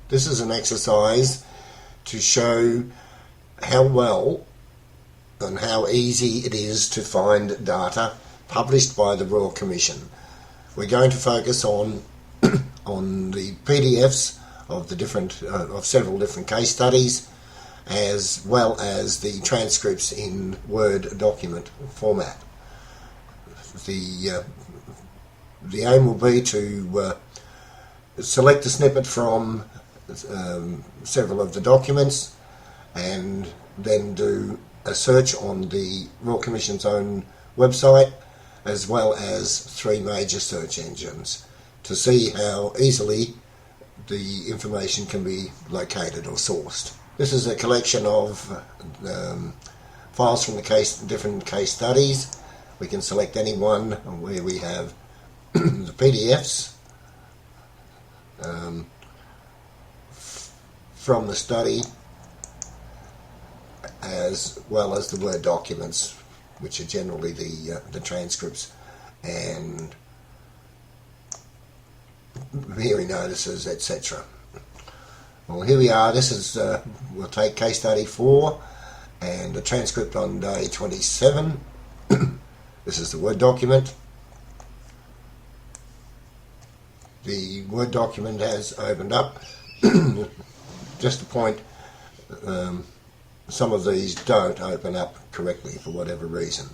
This is an exercise to show how well and how easy it is to find data published by the Royal Commission. We're going to focus on the PDFs of several different case studies, as well as the transcripts in Word document format. The aim will be to select a snippet from several of the documents and then do a search on the Royal Commission's own website, as well as 3 major search engines, to see how easily the information can be located or sourced. This is a collection of files from the different case studies. We can select any one where we have the PDFs from the study, as well as the Word documents, which are generally the transcripts and hearing notices, etc. Well, here we are. This is we'll take case study 4 and the transcript on day 27. This is the Word document. The Word document has opened up. Just a point, some of these don't open up correctly for whatever reason.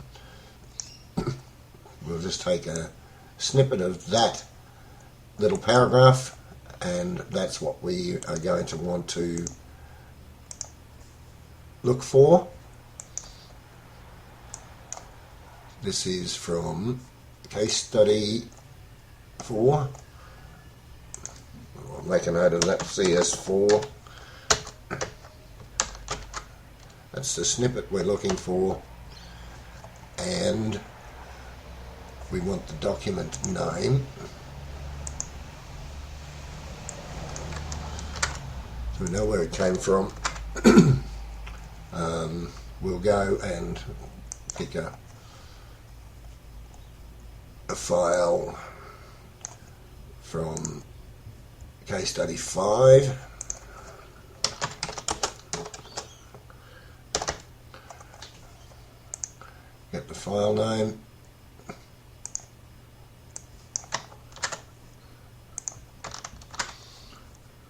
We'll just take a snippet of that little paragraph, and that's what we are going to want to look for. This is from case study 4. I'll make a note of that, CS4. That's the snippet we're looking for, and we want the document name. So we know where it came from. We'll go and pick a file from case study 5. Get the file name.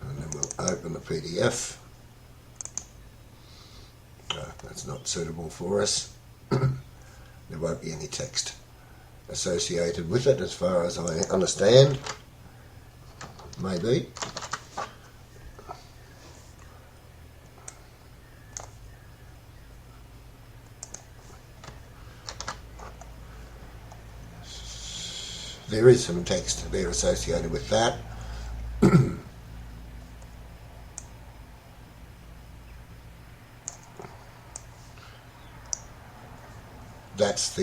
And then we'll open the PDF. No, that's not suitable for us. There won't be any text associated with it, as far as I understand. Maybe. There is some text there associated with that. That's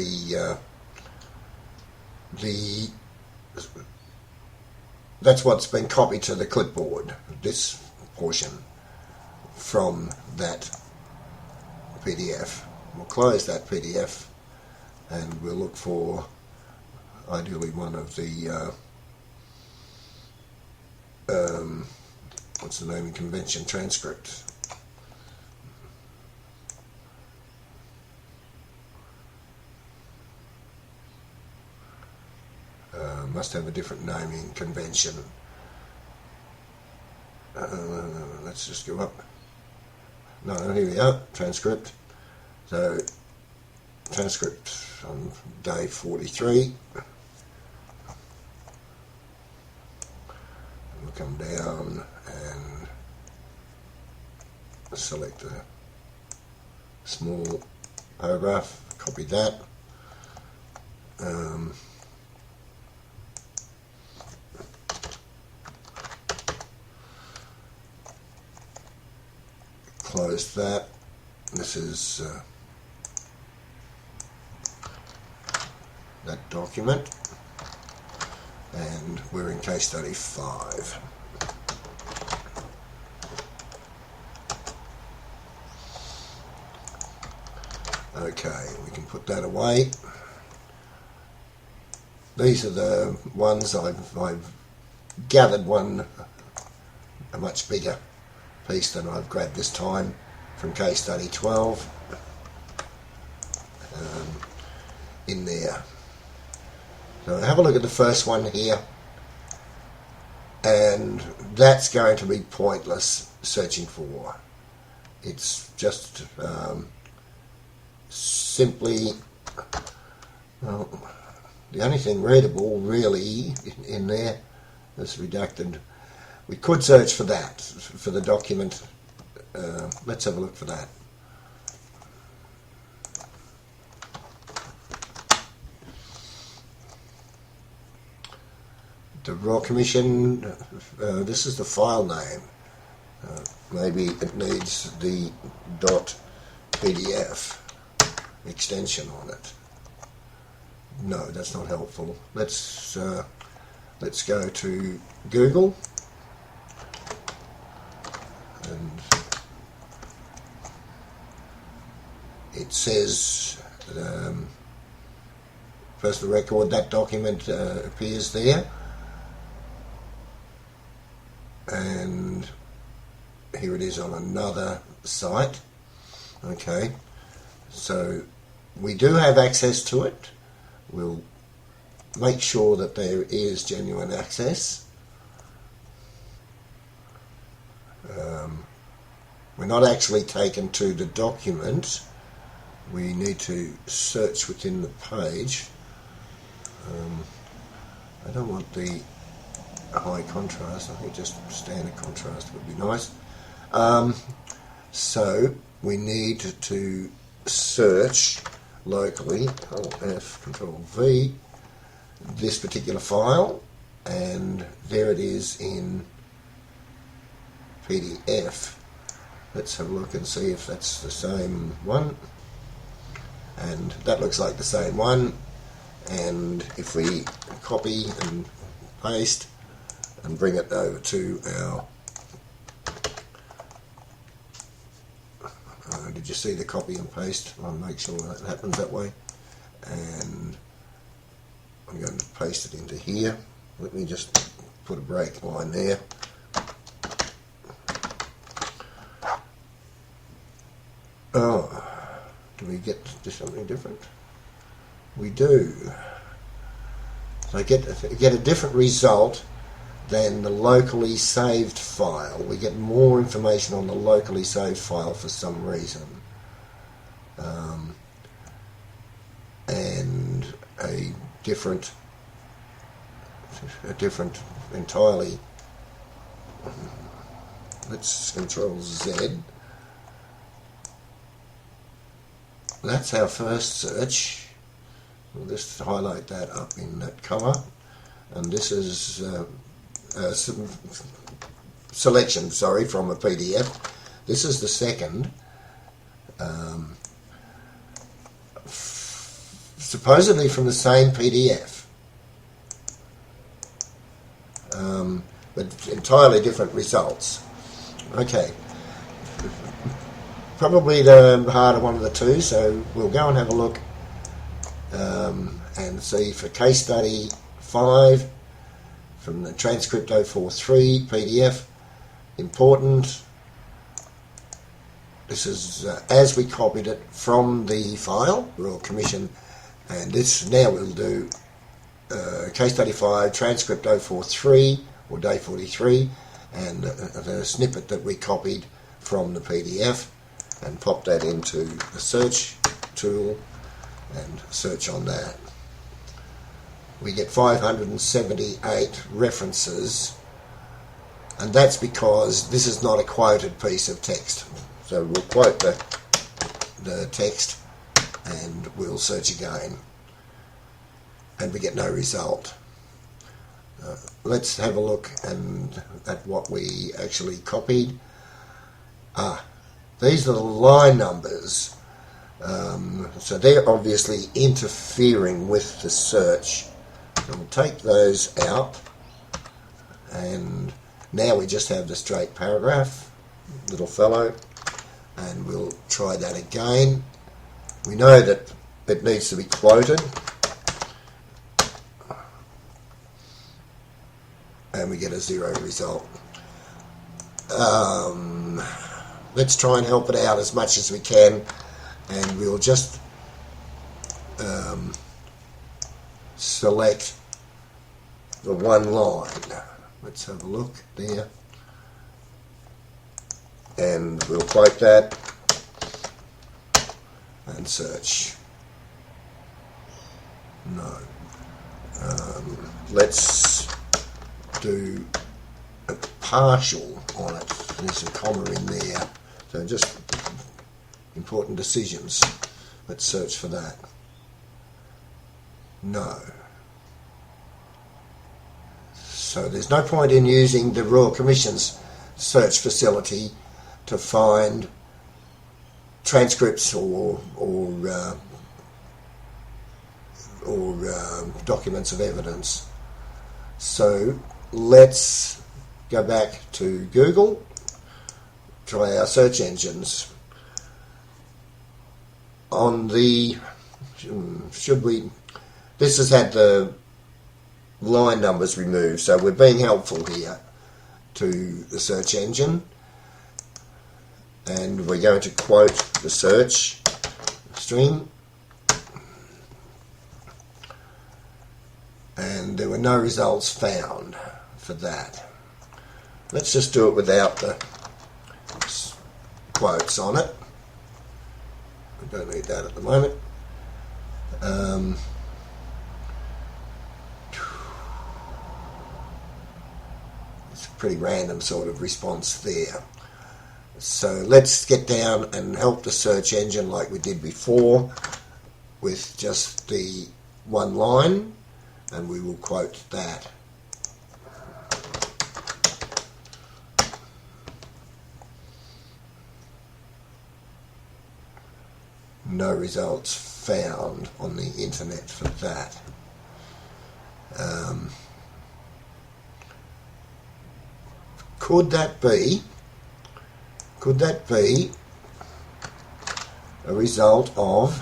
that's what's been copied to the clipboard, this portion from that PDF. We'll close that PDF and we'll look for ideally one of the what's the name, convention transcripts. Must have a different naming convention. Let's just go up. No, here we are, transcript. So, transcript on day 43. We'll come down and select a small paragraph, copy that. Close that. This is that document, and we're in case study 5. Okay, we can put that away. These are the ones I've gathered one a much bigger piece than I've grabbed this time from case study 12 in there. So have a look at the first one here, and that's going to be pointless searching for. It's just simply, well, the only thing readable really in there is redacted. We could search for that, for the document. Let's have a look for that. The Royal Commission, this is the file name. Maybe it needs the .pdf extension on it. No, that's not helpful. Let's go to Google, and it says personal record. That document appears there, and here it is on another site. Okay, so we do have access to it. We'll make sure that there is genuine access. We're not actually taken to the document. We need to search within the page. I don't want the high contrast. I think just standard contrast would be nice. So we need to search locally, F, Control V, this particular file, and there it is in PDF. Let's have a look and see if that's the same one, and that looks like the same one. And if we copy and paste and bring it over to our did you see the copy and paste? I'll make sure that happens that way, and I'm going to paste it into here. Let me just put a break line there. Oh, do we get to something different? We do. So I get a different result than the locally saved file. We get more information on the locally saved file for some reason, and a different entirely. Let's Control Z. That's our first search. We'll just highlight that up in that colour, and this is some selection, sorry, from a PDF. This is the second. Supposedly from the same PDF, but entirely different results. Okay, probably the harder one of the two, so we'll go and have a look and see for case study 5 from the transcript 043 PDF. Important. This is as we copied it from the file, Royal Commission, and this now we'll do case study 5, transcript 043 or day 43, and the snippet that we copied from the PDF, and pop that into the search tool and search on that. We get 578 references, and that's because this is not a quoted piece of text. So we'll quote the text and we'll search again, and we get no result. Let's have a look at what we actually copied. These are the line numbers, so they're obviously interfering with the search. So we'll take those out, and now we just have the straight paragraph, little fellow, and we'll try that again. We know that it needs to be quoted, and we get a 0 result. let's try and help it out as much as we can, and we'll just select the one line. Let's have a look there, and we'll quote that and search. No. Let's do a partial on it. There's a comma in there. So just important decisions. Let's search for that. No. So there's no point in using the Royal Commission's search facility to find transcripts or documents of evidence. So let's go back to Google, try our search engines. On the, this has had the line numbers removed, so we're being helpful here to the search engine, and we're going to quote the search string, and there were no results found for that. Let's just do it without the quotes on it. I don't need that at the moment. It's a pretty random sort of response there. So let's get down and help the search engine like we did before with just the one line, and we will quote that. No results found on the internet for that. Could that be a result of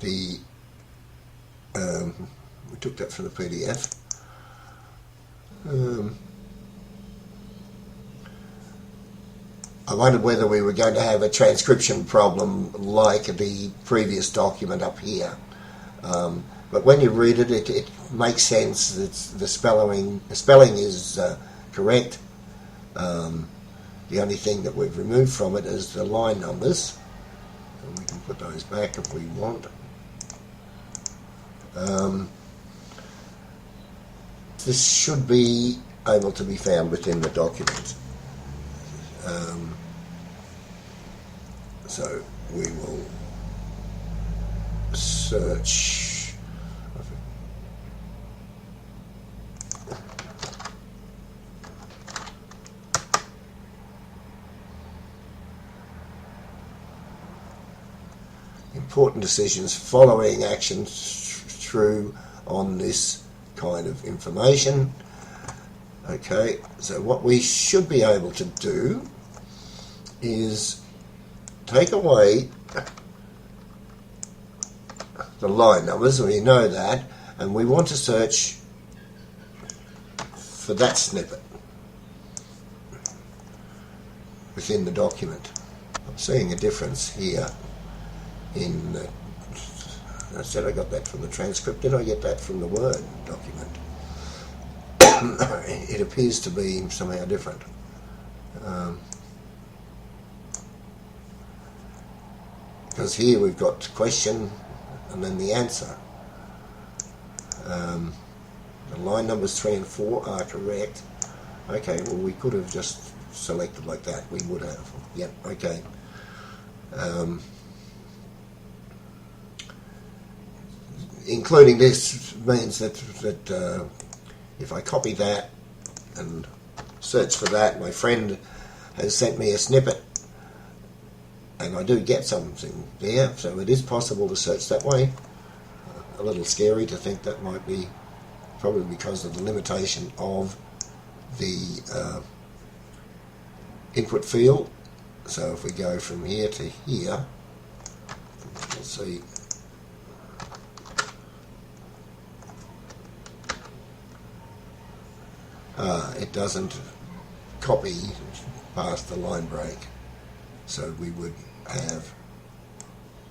the we took that from the PDF. I wondered whether we were going to have a transcription problem like the previous document up here. But when you read it, it makes sense. It's the spelling is correct. The only thing that we've removed from it is the line numbers. And we can put those back if we want. This should be able to be found within the document. So we will search. Important decisions following actions through on this kind of information. Okay, so what we should be able to do is take away the line numbers, we know that, and we want to search for that snippet within the document. I'm seeing a difference here in the, I said I got that from the transcript. Did I get that from the Word document? It appears to be somehow different. Because here we've got question and then the answer. The line numbers 3 and 4 are correct. Okay, well we could have just selected like that. We would have. Yep, okay. Including this means that if I copy that and search for that, my friend has sent me a snippet, and I do get something there, so it is possible to search that way. A little scary to think that might be probably because of the limitation of the input field. So if we go from here to here, we'll see. it doesn't copy past the line break, so we would have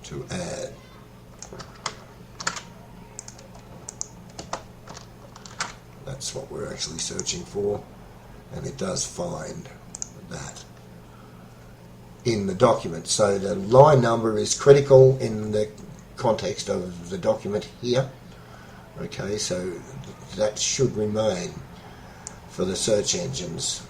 to add that's what we're actually searching for, and it does find that in the document. So the line number is critical in the context of the document here. Okay, so that should remain for the search engines.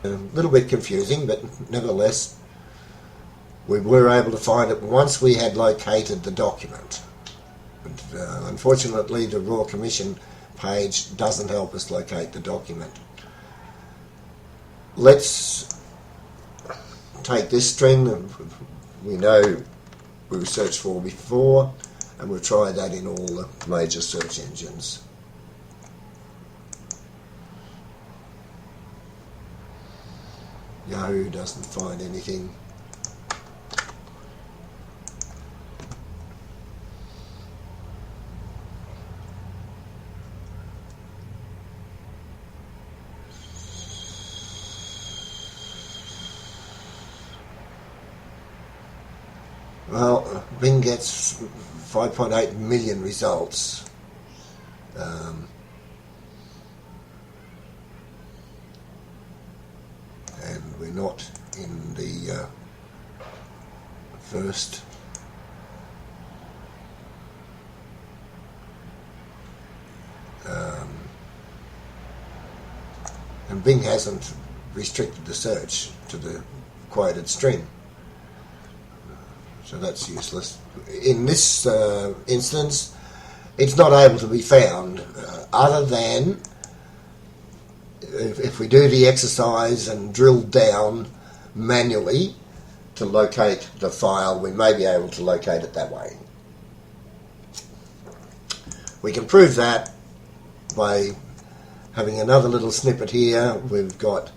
A little bit confusing, but nevertheless we were able to find it once we had located the document. And, unfortunately the Royal Commission page doesn't help us locate the document. Let's take this string that we know we've searched for before, and we'll try that in all the major search engines. Yahoo doesn't find anything. Well, Bing gets 5.8 million results. And we're not in the first and Bing hasn't restricted the search to the quoted string, so that's useless. In this instance, it's not able to be found other than if we do the exercise and drill down manually to locate the file, we may be able to locate it that way. We can prove that by having another little snippet here. We've got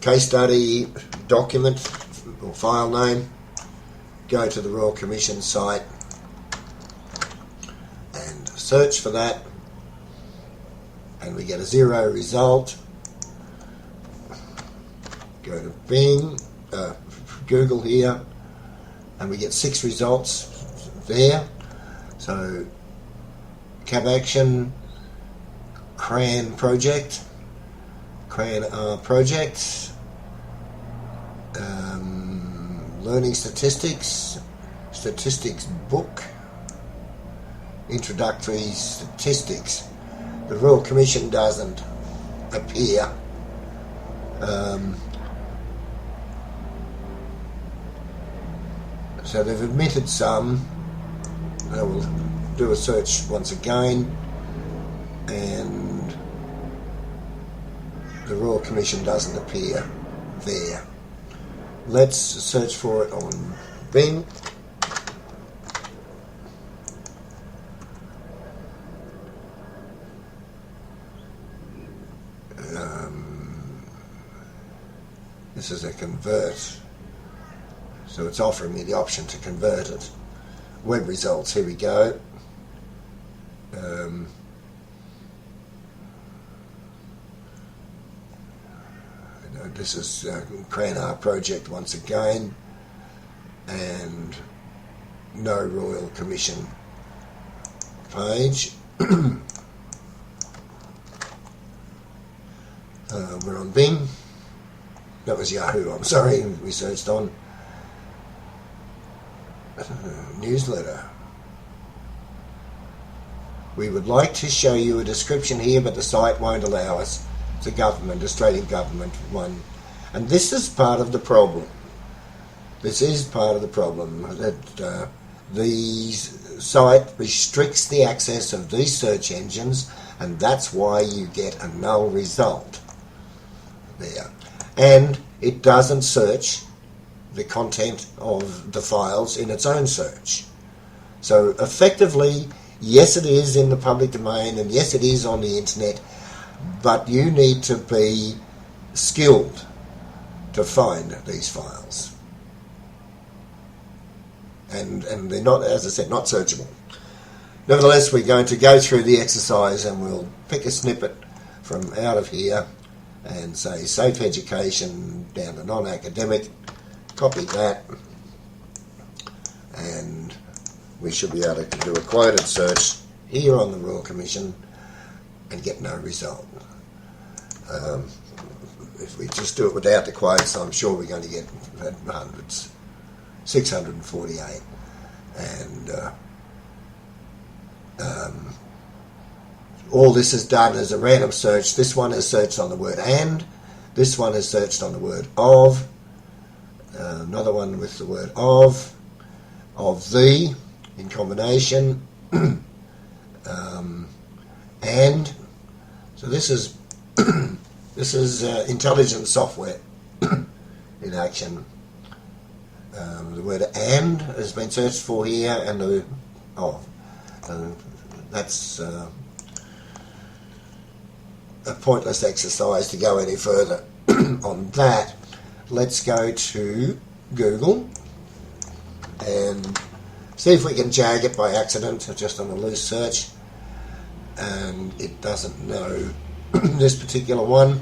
case study, document or file name. Go to the Royal Commission site and search for that, and we get a 0 result. Go to Bing, Google here, and we get 6 results there. So Cab Action, CRAN project, CRAN projects, learning statistics, statistics book, introductory statistics. The Royal Commission doesn't appear. So they've omitted some. I will do a search once again, and the Royal Commission doesn't appear there. Let's search for it on Bing. This is a convert, so it's offering me the option to convert it. Web results, here we go. This is CRAN project once again, and no Royal Commission page. We're on Bing. That was Yahoo, I'm sorry, we searched on. Newsletter. We would like to show you a description here, but the site won't allow us. It's a government, Australian government one. And this is part of the problem. This is part of the problem, that the site restricts the access of these search engines, and that's why you get a null result there. And it doesn't search the content of the files in its own search. So effectively, yes, it is in the public domain, and yes, it is on the internet, but you need to be skilled to find these files. And they're not, as I said, not searchable. Nevertheless, we're going to go through the exercise and we'll pick a snippet from out of here and say safe education down to non-academic, copy that, and we should be able to do a quoted search here on the Royal Commission and get no result. If we just do it without the quotes, I'm sure we're going to get hundreds. 648, and all this is done as a random search. This one is searched on the word and, this one is searched on the word of, another one with the word of the in combination, and so this is this is intelligent software in action. The word and has been searched for here, and the of. That's a pointless exercise to go any further on that. Let's go to Google and see if we can jag it by accident, just on a loose search. And it doesn't know this particular one.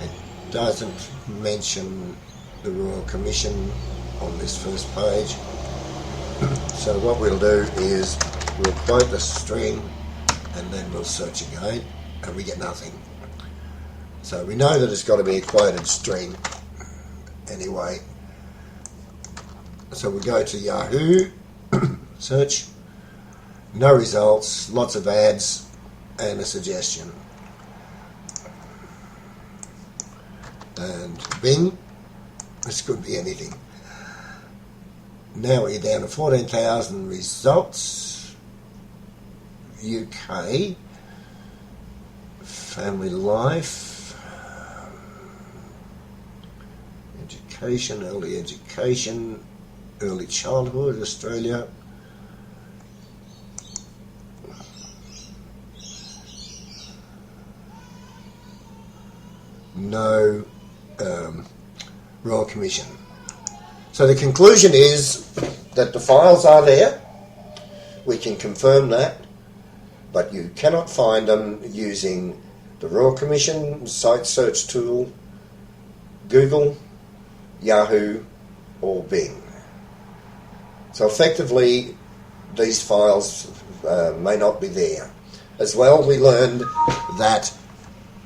It doesn't mention the Royal Commission on this first page. So what we'll do is we'll quote the string and then we'll search again, and we get nothing. So we know that it's got to be a quoted string anyway. So we go to Yahoo, search, no results, lots of ads and a suggestion. And Bing, this could be anything. Now we're down to 14,000 results. UK, family life, education, early childhood, Australia. No Royal Commission. So the conclusion is that the files are there. We can confirm that, but you cannot find them using the Royal Commission site search tool, Google, Yahoo, or Bing. So effectively, these files may not be there. As well, we learned that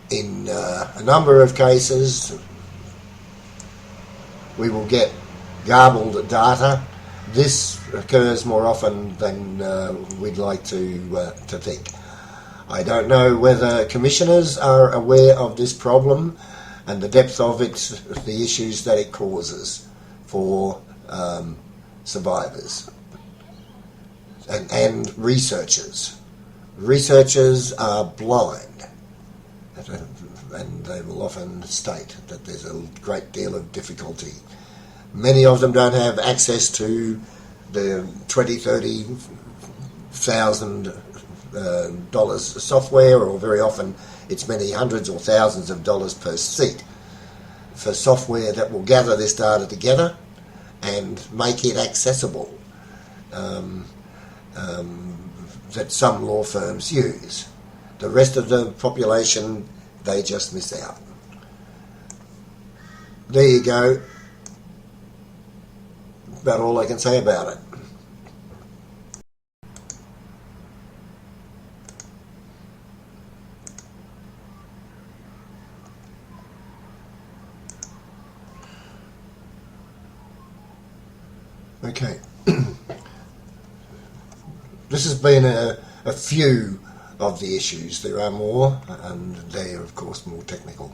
in a number of cases, we will get garbled data. This occurs more often than we'd like to think. I don't know whether commissioners are aware of this problem and the depth of it, the issues that it causes for survivors and researchers. Researchers are blind, and they will often state that there's a great deal of difficulty. Many of them don't have access to the $20,000-$30,000 dollars software, or very often it's many hundreds or thousands of dollars per seat for software that will gather this data together and make it accessible, that some law firms use. The rest of the population, they just miss out. There you go. About all I can say about it. Okay. This has been a few of the issues. There are more, and they are of course more technical.